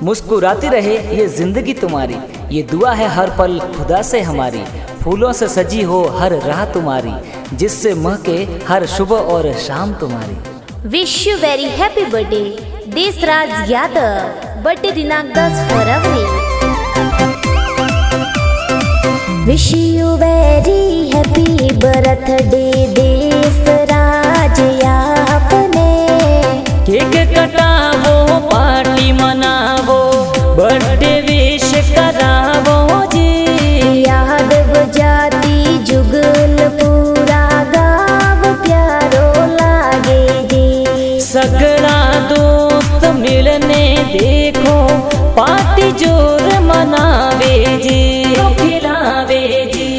मुस्कुराती रहे ये जिंदगी तुम्हारी, ये दुआ है हर पल खुदा से हमारी। फूलों से सजी हो हर राह तुम्हारी, जिससे महके हर सुबह और शाम तुम्हारी। Wish you very happy birthday Deshraj Yadav. Birthday दिनांक 10 फरवरी। Wish you very happy birthday Deshraj आपने। केक कटावो पार्टी मनावो बर्थडे विश करावो जी। यादव जाति जुगल पूरा गाँव प्यारो लागे जी। सगड़ा दोस्त मिलने देखो पार्टी जोर मनावे जी, खिलावे जी।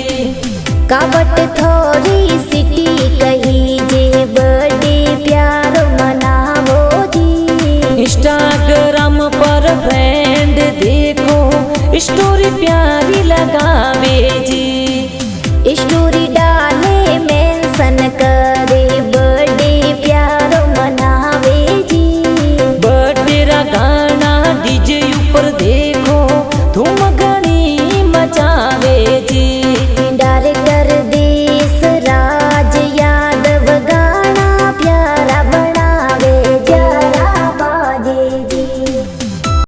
कावट थोड़ी सिटी कही जे बर्थडे प्यार मनावो जी। इंस्टाग्राम पर फ्रेंड देखो स्टोरी प्यारी लगावे जी। स्टोरी डाल